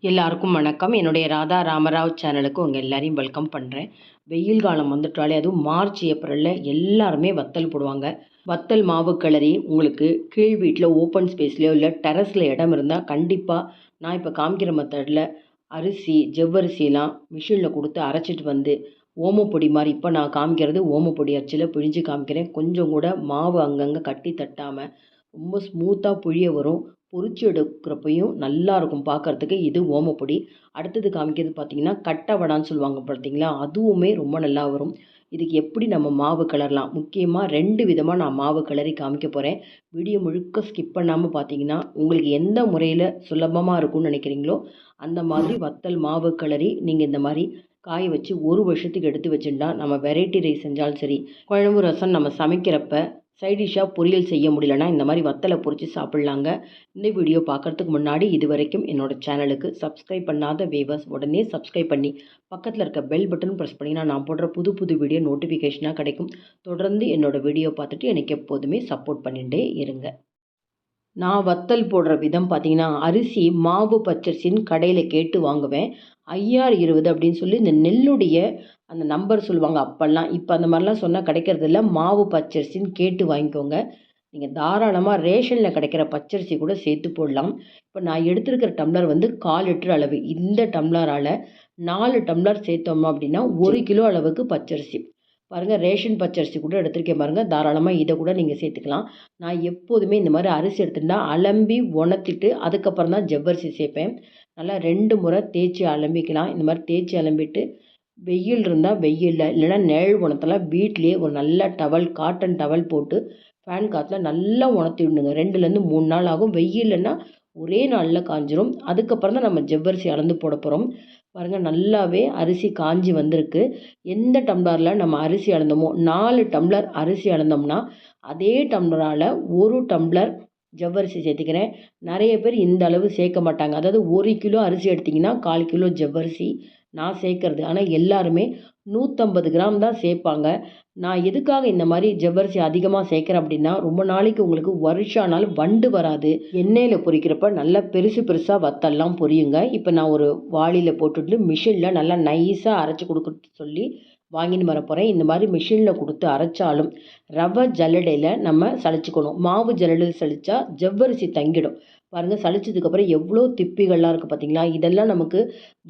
எல்லாருக்கும் வணக்கம். என்னுடைய ராதா ராமராவ் சேனலுக்கு உங்கள் எல்லாரையும் வெல்கம் பண்ணுறேன். வெயில் காலம் வந்துட்டாலே அதுவும் மார்ச் ஏப்ரலில் எல்லாருமே வத்தல் போடுவாங்க. வத்தல் மாவு கிளறி உங்களுக்கு கீழ் வீட்டில் ஓப்பன் ஸ்பேஸ்லையோ இல்லை டெரஸில் இடம் இருந்தால் கண்டிப்பாக நான் இப்போ காமிக்கிற மெத்தடில் அரிசி ஜவ்வரிசியெல்லாம் மிஷினில் கொடுத்து அரைச்சிட்டு வந்து ஓமப்பொடி மாதிரி இப்போ நான் காமிக்கிறது ஓமப்பொடி அச்சில் பிழிஞ்சு காமிக்கிறேன். கொஞ்சம் கூட மாவு அங்கங்கே கட்டி தட்டாமல் ரொம்ப ஸ்மூத்தாக புழிய வரும். பொரிச்சு எடுக்கிறப்பையும் நல்லாயிருக்கும் பார்க்குறதுக்கு. இது ஓமப்பொடி. அடுத்தது காமிக்கிறது பார்த்திங்கன்னா கட்டை வடான்னு சொல்லுவாங்க பார்த்தீங்களா, அதுவுமே ரொம்ப நல்லா வரும். இதுக்கு எப்படி நம்ம மாவு கிளறலாம், முக்கியமாக 2 விதமாக நான் மாவு கிளறி காமிக்க போகிறேன். வீடியோ முழுக்க ஸ்கிப் பண்ணாமல் பார்த்தீங்கன்னா உங்களுக்கு எந்த முறையில் சுலபமாக இருக்கும்னு நினைக்கிறீங்களோ அந்த மாதிரி வத்தல் மாவு கிளறி நீங்கள் இந்த மாதிரி காய வச்சு 1 வருஷத்துக்கு எடுத்து வச்சுட்டா நம்ம வெரைட்டி ரைஸ் செஞ்சாலும் சரி, குழம்பு ரசம் நம்ம சமைக்கிறப்ப சைட் டிஷ்ஷாக பொரியல் செய்ய முடியலன்னா இந்த மாதிரி வத்தலை பொரித்து சாப்பிட்லாங்க. இந்த வீடியோ பார்க்குறதுக்கு முன்னாடி இது வரைக்கும் என்னோடய சேனலுக்கு சப்ஸ்கிரைப் பண்ணாத வியூவர்ஸ் உடனே சப்ஸ்கிரைப் பண்ணி பக்கத்தில் இருக்க பெல் பட்டன் ப்ரெஸ் பண்ணிங்கன்னா நான் போடுற புது வீடியோ நோட்டிஃபிகேஷனாக கிடைக்கும். தொடர்ந்து என்னோடய வீடியோ பார்த்துட்டு எனக்கு எப்போதுமே சப்போர்ட் பண்ணிகிட்டே இருங்க. நான் வத்தல் போடுற விதம் பார்த்திங்கன்னா, அரிசி மாவு பச்சரிசின்னு கடையில் கேட்டு வாங்குவேன். 5020 அப்படின்னு சொல்லி இந்த நெல்லுடைய அந்த நம்பர் சொல்லுவாங்க அப்போல்லாம். இப்போ அந்த மாதிரிலாம் சொன்னால் கிடைக்கிறதில்ல. மாவு பச்சரிசின்னு கேட்டு வாங்கிக்கோங்க. நீங்கள் தாராளமாக ரேஷனில் கிடைக்கிற பச்சரிசி கூட சேர்த்து போடலாம். இப்போ நான் எடுத்துருக்கிற டம்ளர் வந்து 1/4 லிட்டர் அளவு. இந்த டம்ளரால் 4 டம்ளர் சேர்த்தோம் அப்படின்னா 1 கிலோ அளவுக்கு பச்சரிசி. பாருங்கள், ரேஷன் பச்சரிசி கூட எடுத்துருக்கேன் பாருங்கள். தாராளமாக இதை கூட நீங்கள் சேர்த்துக்கலாம். நான் எப்போதுமே இந்த மாதிரி அரிசி எடுத்துட்டா அலம்பி உணர்த்திட்டு அதுக்கப்புறம் தான் ஜவ்வரிசி சேர்ப்பேன். நல்லா 2 முறை தேய்ச்சி அலம்பிக்கலாம். இந்த மாதிரி தேய்ச்சி அலம்பிட்டு வெயில் இருந்தால் வெயிலில், இல்லைன்னா நிழல் உணர்த்தலாம். வீட்லேயே ஒரு நல்ல டவல், காட்டன் டவல் போட்டு ஃபேன் காற்றுல நல்லா உணர்த்தி விடணுங்க. 2லேருந்து 3 நாள் ஆகும். வெயில்னா ஒரே நாளில் காஞ்சிரும். அதுக்கப்புறம் தான் நம்ம ஜவ்வரிசி அளந்து போட போகிறோம். பாருங்கள், நல்லாவே அரிசி காஞ்சி வந்திருக்கு. எந்த டம்ளரில் நம்ம அரிசி அளந்தோமோ 4 டம்ளர் அரிசி அளந்தோம்னா அதே டம்ளரால் 1 டம்ளர் ஜவ்வரிசி சேர்த்துக்கிறேன். நிறைய பேர் இந்த அளவு சேர்க்க மாட்டாங்க. அதாவது 1 கிலோ அரிசி எடுத்திங்கன்னா 1/4 கிலோ ஜவ்வரிசி நான் சேர்க்குறது. ஆனால் எல்லாருமே 150 கிராம் தான் சேர்ப்பாங்க. நான் எதுக்காக இந்த மாதிரி ஜவ்வரிசி அதிகமாக சேர்க்குறேன் அப்படின்னா, ரொம்ப நாளைக்கு உங்களுக்கு வருஷம் ஆனாலும் வண்டு வராது. எண்ணெயில் பொரிக்கிறப்ப நல்லா பெருசாக வத்தல்லாம் பொரியுங்க. இப்போ நான் ஒரு வாளியில் போட்டுட்டு மிஷினில் நல்லா நைஸாக அரைச்சி கொடுக்க சொல்லி வாங்கின்னு வர போகிறேன். இந்த மாதிரி மிஷினில் கொடுத்து அரைச்சாலும் ரவை ஜல்லடையில் நம்ம சளிச்சுக்கணும். மாவு ஜல்லடையில் சளிச்சா ஜவ்வரிசி தங்கிடும். பாருங்கள், சளிச்சதுக்கப்புறம் எவ்வளோ திப்பிகள்லாம் இருக்குது பார்த்தீங்களா. இதெல்லாம் நமக்கு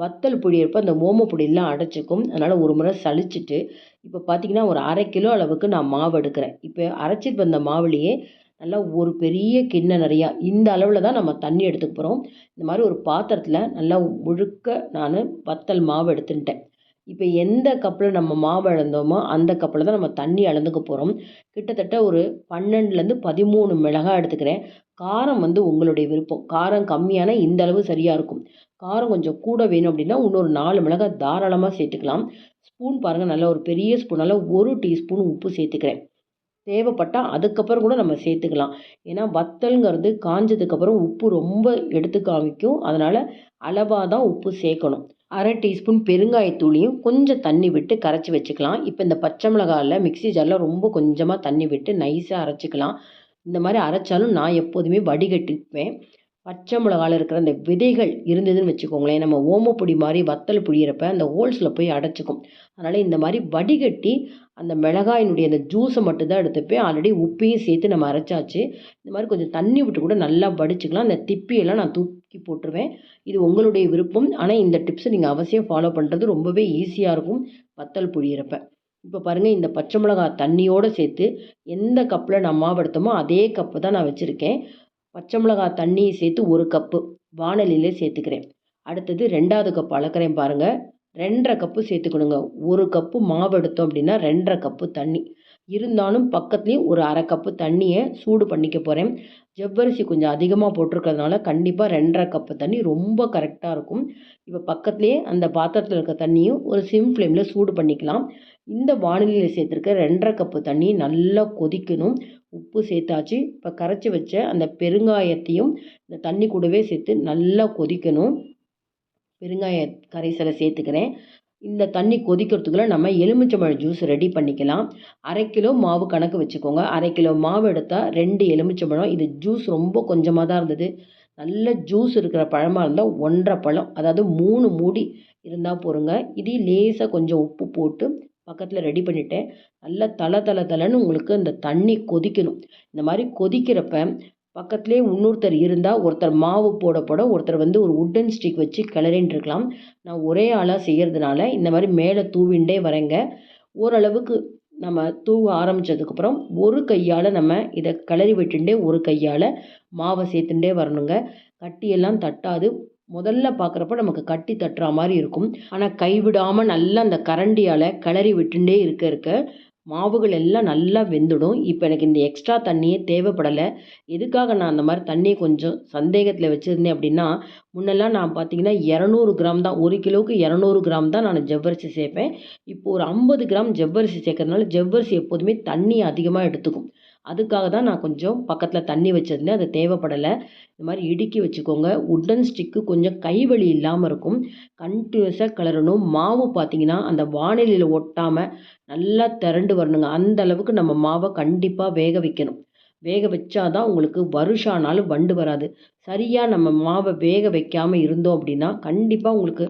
வத்தல் புழியறப்ப அந்த ஓமப்பொடியெல்லாம் அடைச்சிக்கும். அதனால் ஒரு முறை சளிச்சிட்டு இப்போ பார்த்திங்கன்னா ஒரு 1/2 கிலோ அளவுக்கு நான் மாவு எடுக்கிறேன். இப்போ அரைச்சிட்டு வந்த மாவுலேயே நல்லா ஒரு பெரிய கிண்ணம் நிறையா இந்த அளவில் தான் நம்ம தண்ணி எடுத்துக்க போகிறோம். இந்த மாதிரி ஒரு பாத்திரத்தில் நல்லா முழுக்க நான் வத்தல் மாவு எடுத்துட்டேன். இப்போ எந்த கப்பில் நம்ம மாவு அளந்தோமோ அந்த கப்பில் தான் நம்ம தண்ணி அளந்துக்க போகிறோம். கிட்டத்தட்ட ஒரு 12லேருந்து 13 மிளகாய் எடுத்துக்கிறேன். காரம் வந்து உங்களுடைய விருப்பம். காரம் கம்மியான இந்த அளவு சரியாக இருக்கும். காரம் கொஞ்சம் கூட வேணும் அப்படின்னா இன்னொரு 4 மிளகாய் தாராளமாக சேர்த்துக்கலாம். ஸ்பூன் பாருங்கள், நல்லா ஒரு பெரிய ஸ்பூனால் 1 டீஸ்பூன் உப்பு சேர்த்துக்கிறேன். தேவைப்பட்டால் அதுக்கப்புறம் கூட நம்ம சேர்த்துக்கலாம். ஏன்னா வத்தல்ங்கிறது காஞ்சதுக்கப்புறம் உப்பு ரொம்ப எடுத்து காமிக்கும். அதனால் அளவாக தான் உப்பு சேர்க்கணும். 1/2 டீஸ்பூன் பெருங்காயத்தூளியும் கொஞ்சம் தண்ணி விட்டு கரைச்சி வச்சுக்கலாம். இப்போ இந்த பச்சை மிளகாயில் மிக்ஸி ஜாரில் ரொம்ப கொஞ்சமாக தண்ணி விட்டு நைஸாக அரைச்சிக்கலாம். இந்த மாதிரி அரைச்சாலும் நான் எப்போதுமே வடிகட்டிப்பேன். பச்சை மிளகாயில் இருக்கிற அந்த விதைகள் இருந்ததுன்னு வச்சுக்கோங்களேன், நம்ம ஓமப்பொடி மாதிரி வத்தல் புழியிறப்ப அந்த ஹோல்ஸில் போய் அடைச்சிக்கும். அதனால் இந்த மாதிரி வடிகட்டி அந்த மிளகாயினுடைய அந்த ஜூஸை மட்டும்தான் எடுத்துப்பேன். ஆல்ரெடி உப்பையும் சேர்த்து நம்ம அரைச்சாச்சு. இந்த மாதிரி கொஞ்சம் தண்ணி விட்டு கூட நல்லா வடிச்சுக்கலாம். அந்த திப்பியெல்லாம் நான் தூக்கி போட்டுருவேன். இது உங்களுடைய விருப்பம். ஆனால் இந்த டிப்ஸை நீங்கள் அவசியம் ஃபாலோ பண்ணுறது ரொம்பவே ஈஸியாக இருக்கும் வத்தல் புழியிறப்ப. இப்போ பாருங்கள், இந்த பச்சை மிளகாய் தண்ணியோடு சேர்த்து எந்த கப்பில் நான் மாவு எடுத்தோமோ அதே கப்பு தான் நான் வச்சுருக்கேன். பச்சை மிளகாய் தண்ணியை சேர்த்து 1 கப்பு வாணலியிலே சேர்த்துக்கிறேன். அடுத்தது 2வது கப்பு அளக்கிறேன் பாருங்கள். 2.5 கப்பு சேர்த்துக்கணுங்க. 1 கப்பு மாவு எடுத்தோம் அப்படின்னா 2.5 கப்பு தண்ணி இருந்தாலும் பக்கத்துலேயும் ஒரு 1/2 கப்பு தண்ணியை சூடு பண்ணிக்க போகிறேன். ஜவ்வரிசி கொஞ்சம் அதிகமாக போட்டிருக்கிறதுனால கண்டிப்பாக 2.5 கப்பு தண்ணி ரொம்ப கரெக்டாக இருக்கும். இப்போ பக்கத்துலேயே அந்த பாத்திரத்தில் இருக்க தண்ணியும் ஒரு சிம் ஃப்ளேமில் சூடு பண்ணிக்கலாம். இந்த வாணலியில் சேர்த்துருக்க 2.5 கப்பு தண்ணி நல்லா கொதிக்கணும். உப்பு சேர்த்தாச்சு. இப்போ கரைச்சி வச்ச அந்த பெருங்காயத்தையும் இந்த தண்ணி கூடவே சேர்த்து நல்லா கொதிக்கணும். பெருங்காய கரைசலை சேர்த்துக்கிறேன். இந்த தண்ணி கொதிக்கிறதுக்குள்ள நம்ம எலுமிச்சம்பழம் ஜூஸ் ரெடி பண்ணிக்கலாம். 1/2 கிலோ மாவு கணக்கு வச்சுக்கோங்க. 1/2 கிலோ மாவு எடுத்தால் 2 எலுமிச்சம்பழம். இது ஜூஸ் ரொம்ப கொஞ்சமாக தான் இருந்தது. நல்ல ஜூஸ் இருக்கிற பழமாக இருந்தால் 1½ பழம், அதாவது 3 மூடி இருந்தால் போருங்க. இதையும் லேசாக கொஞ்சம் உப்பு போட்டு பக்கத்தில் ரெடி பண்ணிட்டேன். நல்லா தளன்னு உங்களுக்கு அந்த தண்ணி கொதிக்கணும். இந்த மாதிரி கொதிக்கிறப்ப பக்கத்துலேயே இன்னொருத்தர் இருந்தால் ஒருத்தர் மாவு போட ஒருத்தர் வந்து ஒரு உட்டன் ஸ்டிக் வச்சு கிளறின்னு இருக்கலாம். நான் ஒரே ஆளாக செய்கிறதுனால இந்த மாதிரி மேலே தூவிண்டே வரேங்க. ஓரளவுக்கு நம்ம தூவ ஆரம்பித்ததுக்கப்புறம் ஒரு கையால் நம்ம இதை கிளறி விட்டுண்டே ஒரு கையால் மாவை சேர்த்துட்டே வரணுங்க. கட்டியெல்லாம் தட்டாது. முதல்ல பார்க்குறப்ப நமக்கு கட்டி தட்டுற மாதிரி இருக்கும். ஆனால் கைவிடாமல் நல்லா அந்த கரண்டியால் கிளறி விட்டுண்டே இருக்க மாவுகள் எல்லாம் நல்லா வெந்துடும். இப்போ எனக்கு இந்த எக்ஸ்ட்ரா தண்ணியே தேவைப்படலை. எதுக்காக நான் அந்த மாதிரி தண்ணியை கொஞ்சம் சந்தேகத்தில் வச்சுருந்தேன் அப்படின்னா, முன்னெல்லாம் நான் பார்த்தீங்கன்னா 200 கிராம் தான், 1 கிலோவுக்கு 200 கிராம் தான் நான் ஜவ்வரிசி சேர்ப்பேன். இப்போ ஒரு 50 கிராம் ஜவ்வரிசி சேர்க்கறதுனால ஜவ்வரிசி எப்போதுமே தண்ணி அதிகமாக எடுத்துக்கும். அதுக்காக தான் நான் கொஞ்சம் பக்கத்தில் தண்ணி வச்சுருந்தேன். அது தேவைப்படலை. இந்த மாதிரி இடுக்கி வச்சுக்கோங்க. உட்டன் ஸ்டிக்கு கொஞ்சம் கைவலி இல்லாமல் இருக்கும். கண்டினியூஸாக கிளறணும். மாவு பார்த்தீங்கன்னா அந்த வாணலியில் ஒட்டாமல் நல்லா திரண்டு வரணுங்க. அந்த அளவுக்கு நம்ம மாவை கண்டிப்பாக வேக வைக்கணும். வேக வச்சா தான் உங்களுக்கு வருஷம் ஆனாலும் வண்டு வராது. சரியாக நம்ம மாவை வேக வைக்காமல் இருந்தோம் அப்படின்னா கண்டிப்பாக உங்களுக்கு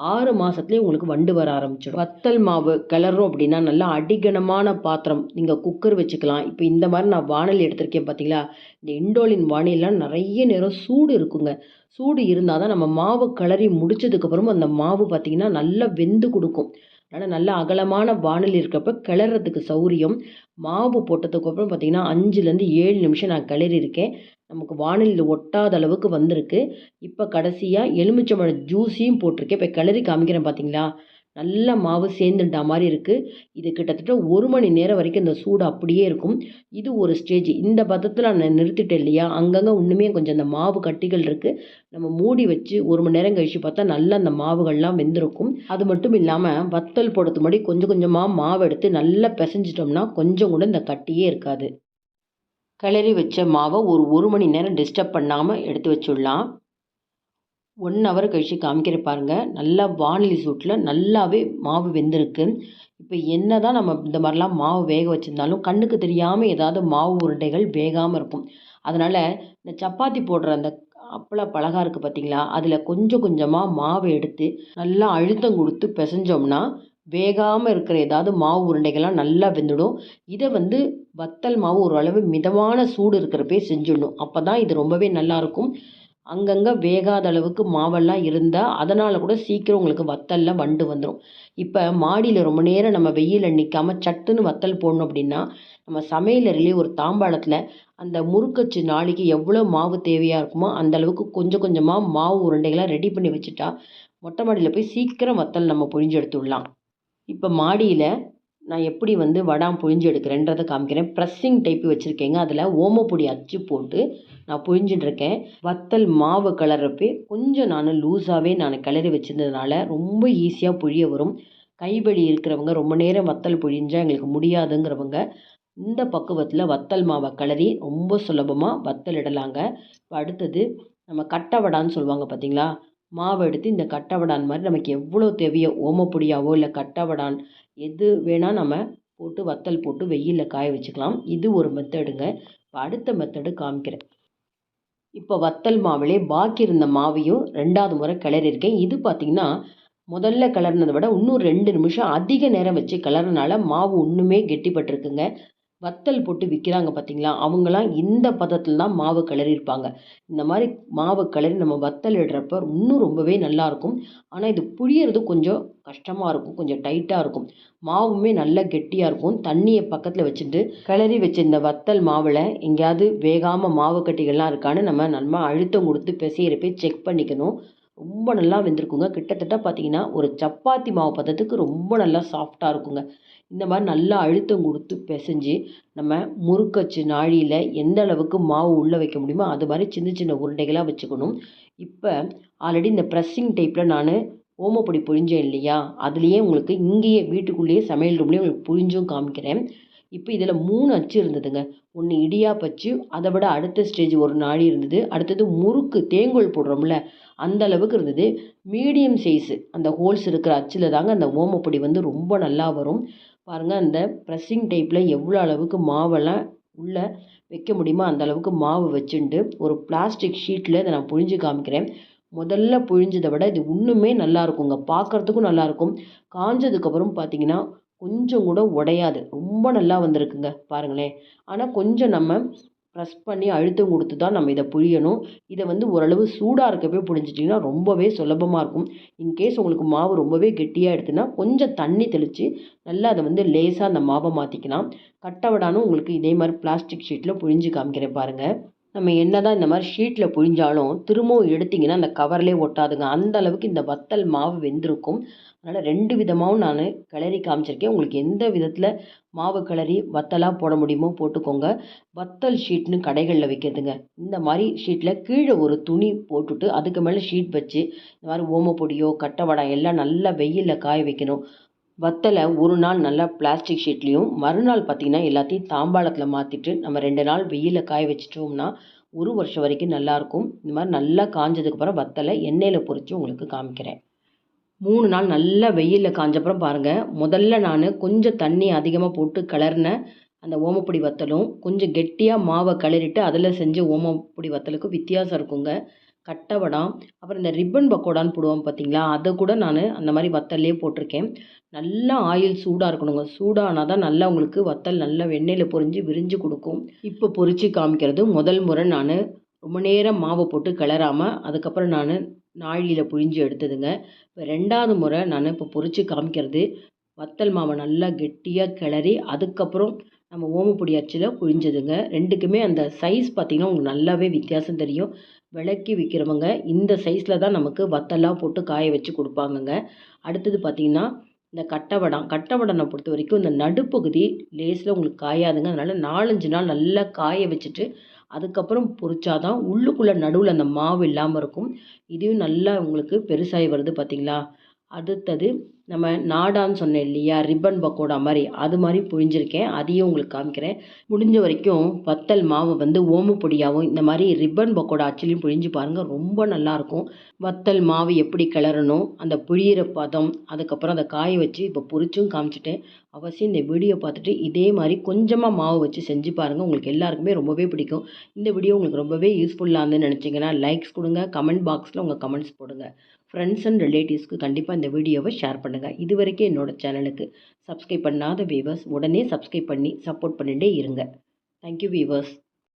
6 மாதத்துலேயே உங்களுக்கு வண்டு வர ஆரம்பிச்சிடும். வத்தல் மாவு கிளறோம் அப்படின்னா நல்லா அடிகனமான பாத்திரம், நீங்கள் குக்கர் வச்சுக்கலாம். இப்போ இந்த மாதிரி நான் வாணலி எடுத்திருக்கேன் பார்த்தீங்களா, இந்த இண்டோலின் வாணலிலாம் நிறைய நேரம் சூடு இருக்குங்க. சூடு இருந்தால் தான் நம்ம மாவு கிளறி முடிச்சதுக்கப்புறம் அந்த மாவு பார்த்திங்கன்னா நல்லா வெந்து கொடுக்கும். அதனால் நல்ல அகலமான வாணலி இருக்கப்போ கிளறதுக்கு சௌரியம். மாவு போட்டதுக்கப்புறம் பார்த்திங்கன்னா 5லேருந்து 7 நிமிஷம் நான் கிளறியிருக்கேன். நமக்கு வாணலியில் ஒட்டாத அளவுக்கு வந்திருக்கு. இப்போ கடைசியாக எலுமிச்சம்பழம் ஜூஸையும் போட்டிருக்கேன். இப்போ கிளறி காமிக்கிறேன் பார்த்தீங்களா, நல்ல மாவு சேர்ந்துட்டா மாதிரி இருக்குது. இது கிட்டத்தட்ட 1 மணி நேரம் வரைக்கும் இந்த சூடு அப்படியே இருக்கும். இது ஒரு ஸ்டேஜ். இந்த பதத்தில் நான் நிறுத்திட்டேன் இல்லையா, அங்கங்கே இன்னுமே கொஞ்சம் அந்த மாவு கட்டிகள் இருக்குது. நம்ம மூடி வச்சு 1 மணி நேரம் கழித்து பார்த்தா நல்லா அந்த மாவுகள்லாம் வெந்திருக்கும். அது மட்டும் இல்லாமல் வத்தல் போடுறதுக்கு முன்னாடி கொஞ்சம் கொஞ்சமாக மாவு எடுத்து நல்லா பிசைஞ்சிட்டோம்னா கொஞ்சம் கூட இந்த கட்டியே இருக்காது. கிளறி வச்ச மாவை ஒரு 1 மணி நேரம் டிஸ்டர்ப் பண்ணாமல் எடுத்து வச்சுடலாம். 1 ஹவர் கழித்து காமிக்கிற பாருங்கள். நல்லா வாணலி சூட்டில் நல்லாவே மாவு வெந்திருக்கு. இப்போ என்ன தான் நம்ம இந்த மாதிரிலாம் மாவு வேக வச்சுருந்தாலும் கண்ணுக்கு தெரியாமல் ஏதாவது மாவு உருண்டைகள் வேகாமல் இருக்கும். அதனால் இந்த சப்பாத்தி போடுற அந்த அப்பள பலகா இருக்குது பார்த்தீங்களா, அதில் கொஞ்சம் கொஞ்சமாக மாவை எடுத்து நல்லா அழுத்தம் கொடுத்து பிசைஞ்சோம்னா வேகாமல் இருக்கிற ஏதாவது மாவு உருண்டைகள்லாம் நல்லா வெந்துடும். இதை வந்து வத்தல் மாவு ஓரளவு மிதமான சூடு இருக்கிறப்பே செஞ்சிடணும். அப்போ தான் இது ரொம்பவே நல்லாயிருக்கும். அங்கங்கே வேகாத அளவுக்கு மாவெல்லாம் இருந்தால் அதனால் கூட சீக்கிரம் உங்களுக்கு வத்தலில் வண்டு வந்துடும். இப்போ மாடியில் ரொம்ப நேரம் நம்ம வெயிலில் நிற்காமல் சட்டுன்னு வத்தல் போடணும் அப்படின்னா, நம்ம சமையலறையிலே ஒரு தாம்பாளத்தில் அந்த முறுக்கச்சு நாளைக்கு எவ்வளோ மாவு தேவையாக இருக்குமோ அந்த அளவுக்கு கொஞ்சம் கொஞ்சமாக மாவு உருண்டைகளாக ரெடி பண்ணி வச்சுட்டா மொட்டை மாடியில் போய் சீக்கிரம் வத்தல் நம்ம புழிஞ்சு எடுத்துடலாம். இப்போ மாடியில் நான் எப்படி வந்து வடாம் புழிஞ்சு எடுக்கிறேன்றதை காமிக்கிறேன். ப்ரெஸ்ஸிங் டைப்பு வச்சுருக்கேங்க. அதில் ஓமப்பொடி அச்சு போட்டு நான் புழிஞ்சிட்ருக்கேன். வத்தல் மாவு கிளறப்பே கொஞ்சம் நான் லூஸாகவே நான் கிளறி வச்சுருந்ததுனால ரொம்ப ஈஸியாக புழிய வரும். கைவலி இருக்கிறவங்க, ரொம்ப நேரம் வத்தல் புழிஞ்சால் எங்களுக்கு முடியாதுங்கிறவங்க இந்த பக்குவத்தில் வத்தல் மாவை கிளறி ரொம்ப சுலபமாக வத்தல் இடலாங்க. இப்போ அடுத்தது நம்ம கட்டை வடான்னு சொல்லுவாங்க பார்த்தீங்களா, மாவை எடுத்து இந்த கட்டை வடான் மாதிரி நமக்கு எவ்வளோ தேவையோ ஓமப்பொடியாவோ இல்லை கட்டை வடான் எது வேணால் நம்ம போட்டு வத்தல் போட்டு வெயிலில் காய வச்சுக்கலாம். இது ஒரு மெத்தடுங்க. இப்போ அடுத்த மெத்தடு காமிக்கிறேன். இப்போ வத்தல் மாவுலே பாக்கி இருந்த மாவையும் 2வது முறை கிளறியிருக்கேன். இது பார்த்திங்கன்னா முதல்ல கிளறினதை விட இன்னும் 2 நிமிஷம் அதிக நேரம் வச்சு கிளறினால மாவு இன்னுமே கெட்டிப்பட்டிருக்குங்க. வத்தல் போட்டு விற்கிறாங்க பார்த்தீங்களா, அவங்களாம் இந்த பதத்தில் தான் மாவு கிளறியிருப்பாங்க. இந்த மாதிரி மாவு கிளறி நம்ம வத்தல் இடுறப்ப இன்னும் ரொம்பவே நல்லாயிருக்கும். ஆனால் இது புழியறது கொஞ்சம் கஷ்டமாக இருக்கும், கொஞ்சம் டைட்டாக இருக்கும். மாவுமே நல்லா கெட்டியாக இருக்கும். தண்ணியை பக்கத்தில் வச்சுட்டு கிளறி வச்சிருந்த வத்தல் மாவில் எங்கேயாவது வேகாமல் மாவு கட்டிகள்லாம் இருக்கான்னு நம்ம அழுத்தம் கொடுத்து பிசையிறப்ப செக் பண்ணிக்கணும். ரொம்ப நல்லா வெந்திருக்குங்க. கிட்டத்தட்ட பார்த்தீங்கன்னா ஒரு சப்பாத்தி மாவு பதத்துக்கு ரொம்ப நல்லா சாஃப்டாக இருக்குங்க. இந்த மாதிரி நல்லா அழுத்தம் கொடுத்து பிசைஞ்சு நம்ம முறுக்கச்சு நாழியில் எந்த அளவுக்கு மாவு உள்ளே வைக்க முடியுமோ அது மாதிரி சின்ன சின்ன உருண்டைகளாக வச்சுக்கணும். இப்போ ஆல்ரெடி இந்த ப்ரெஸ்ஸிங் டைப்பில் நான் ஓமப்பொடி புழிஞ்சேன் இல்லையா, அதுலேயே உங்களுக்கு இங்கேயே வீட்டுக்குள்ளேயே சமையல் ரூம்லேயே உங்களுக்கு புழிஞ்சும் காமிக்கிறேன். இப்போ இதில் 3 அச்சு இருந்ததுங்க. ஒன்று இடியாப்பச்சு, அதை விட அடுத்த ஸ்டேஜ் ஒரு நாழி இருந்தது. அடுத்தது முறுக்கு தேங்கோல் போடுறோம்ல அந்த அளவுக்கு இருந்தது. மீடியம் சைஸு அந்த ஹோல்ஸ் இருக்கிற அச்சில் தாங்க அந்த ஓமப்பொடி வந்து ரொம்ப நல்லா வரும். பாருங்கள், அந்த ப்ரெஸ்ஸிங் டைப்பில் எவ்வளோ அளவுக்கு மாவெல்லாம் உள்ளே வைக்க முடியுமோ அந்த அளவுக்கு மாவு வச்சுட்டு ஒரு பிளாஸ்டிக் ஷீட்டில் இதை நான் புழிஞ்சு காமிக்கிறேன். முதல்ல புழிஞ்சதை விட இது இன்னுமே நல்லா இருக்குங்க. பார்க்குறதுக்கும் நல்லாயிருக்கும். காஞ்சதுக்கப்புறம் பார்த்தீங்கன்னா கொஞ்சம் கூட உடையாது. ரொம்ப நல்லா வந்திருக்குங்க பாருங்களேன். ஆனால் கொஞ்சம் நம்ம ப்ரெஸ் பண்ணி அழுத்தம் கொடுத்து தான் நம்ம இதை புழியணும். இதை வந்து ஓரளவு சூடாக இருக்கப்பவே புழிஞ்சிட்டிங்கன்னா ரொம்பவே சுலபமாக இருக்கும். இன்கேஸ் உங்களுக்கு மாவு ரொம்பவே கெட்டியாக எடுத்துன்னா கொஞ்சம் தண்ணி தெளித்து நல்லா அதை வந்து லேசாக அந்த மாவை மாற்றிக்கலாம். கட்ட விடாமல் உங்களுக்கு இதே மாதிரி பிளாஸ்டிக் ஷீட்டில் புழிஞ்சு காமிக்கிறேன் பாருங்கள். நம்ம என்னதான் இந்த மாதிரி ஷீட்டில் புழிஞ்சாலும் திரும்பவும் எடுத்திங்கன்னா அந்த கவர்லேயே ஒட்டாதுங்க. அந்த அளவுக்கு இந்த வத்தல் மாவு வெந்திருக்கும். அதனால் 2 விதமாகவும் நான் கிளறி காமிச்சிருக்கேன். உங்களுக்கு எந்த விதத்தில் மாவு கிளறி வத்தலாக போட முடியுமோ போட்டுக்கோங்க. வத்தல் ஷீட்னு கடைகளில் விற்கிதுங்க. இந்த மாதிரி ஷீட்டில் கீழே ஒரு துணி போட்டுட்டு அதுக்கு மேலே ஷீட் வச்சு இந்த மாதிரி ஓமப்பொடியோ கட்டை வடை எல்லாம் நல்லா வெயிலில் காய வைக்கணும். வத்தலை ஒரு நாள் நல்லா பிளாஸ்டிக் ஷீட்லேயும் மறுநாள் பார்த்திங்கன்னா எல்லாத்தையும் தாம்பாளத்தில் மாற்றிட்டு நம்ம 2 நாள் வெயிலில் காய வச்சிட்டோம்னா 1 வருஷம் வரைக்கும் நல்லாயிருக்கும். இந்த மாதிரி நல்லா காஞ்சதுக்கப்புறம் வத்தலை எண்ணெயில் பொரித்து உங்களுக்கு காமிக்கிறேன். 3 நாள் நல்லா வெயிலில் காஞ்சப்புறம் பாருங்கள். முதல்ல நான் கொஞ்சம் தண்ணி அதிகமாக போட்டு கிளறின அந்த ஓமப்பொடி வத்தலும் கொஞ்சம் கெட்டியாக மாவை கிளறிட்டு அதில் செஞ்ச ஓமப்பொடி வத்தலுக்கும் வித்தியாசம் இருக்குங்க. கட்டை வடம் அப்புறம் இந்த ரிப்பன் பக்கோடான்னு போடுவோம் பார்த்தீங்களா, அதை கூட நான் அந்த மாதிரி வத்தல்லே போட்டிருக்கேன். நல்லா ஆயில் சூடாக இருக்கணுங்க. சூடானால் தான் நல்லா உங்களுக்கு வத்தல் நல்லா வெண்ணெயில் பொரிஞ்சு விரிஞ்சு கொடுக்கும். இப்போ பொரித்து காமிக்கிறது முதல் முறை நான் ரொம்ப நேரம் மாவை போட்டு கிளறாமல் அதுக்கப்புறம் நான் நாழியில் புழிஞ்சு எடுத்ததுங்க. இப்போ 2வது முறை நான் இப்போ பொரித்து காமிக்கிறது வத்தல் மாவை நல்லா கெட்டியாக கிளறி அதுக்கப்புறம் நம்ம ஓமப்பொடி அச்சில் புழிஞ்சதுங்க. 2க்குமே அந்த சைஸ் பார்த்திங்கன்னா உங்களுக்கு நல்லாவே வித்தியாசம் தெரியும். விலைக்கு விற்கிறவங்க இந்த சைஸில் தான் நமக்கு வத்தலாக போட்டு காய வச்சு கொடுப்பாங்கங்க. அடுத்தது பார்த்திங்கன்னா இந்த கட்டை வடனை பொறுத்த வரைக்கும் இந்த நடுப்பகுதி லேஸில் உங்களுக்கு காயாதுங்க. அதனால் 4-5 நாள் நல்லா காய வச்சுட்டு அதுக்கப்புறம் பொரிச்சாதான் உள்ளுக்குள்ளே நடுவில் அந்த மாவு இல்லாமல் இருக்கும். இதுவும் நல்லா உங்களுக்கு பெருசாகி வருது பார்த்திங்களா. அடுத்தது நம்ம நாடான்னு சொன்னேன் இல்லையா, ரிப்பன் பக்கோடா மாதிரி அது மாதிரி புழிஞ்சிருக்கேன். அதையும் உங்களுக்கு காமிக்கிறேன். முடிஞ்ச வரைக்கும் வத்தல் மாவு வந்து ஓமப்பொடியாகவும் இந்த மாதிரி ரிப்பன் பக்கோடா ஆக்சுவலியும் புழிஞ்சு பாருங்கள். ரொம்ப நல்லாயிருக்கும். வத்தல் மாவு எப்படி கிளறணும், அந்த புழியிற பதம், அதுக்கப்புறம் அதை காய வச்சு இப்போ பொரிச்சும் காமிச்சிட்டேன். அவசியம் இந்த வீடியோ பார்த்துட்டு இதே மாதிரி கொஞ்சமாக மாவு வச்சு செஞ்சு பாருங்கள். உங்களுக்கு எல்லாருக்குமே ரொம்பவே பிடிக்கும். இந்த வீடியோ உங்களுக்கு ரொம்பவே யூஸ்ஃபுல்லாக இருந்துன்னு நினச்சிங்கன்னா லைக்ஸ் கொடுங்க. கமெண்ட் பாக்ஸில் உங்கள் கமெண்ட்ஸ் போடுங்க. ஃப்ரெண்ட்ஸ் அண்ட் ரிலேட்டிவ்ஸ்க்கு கண்டிப்பாக இந்த வீடியோவை ஷேர் பண்ணுங்கள். இது வரைக்கும் என்னோடய சேனலுக்கு சப்ஸ்கிரைப் பண்ணாத வியூவர்ஸ் உடனே சப்ஸ்கிரைப் பண்ணி சப்போர்ட் பண்ணிகிட்டே இருங்க. Thank you viewers.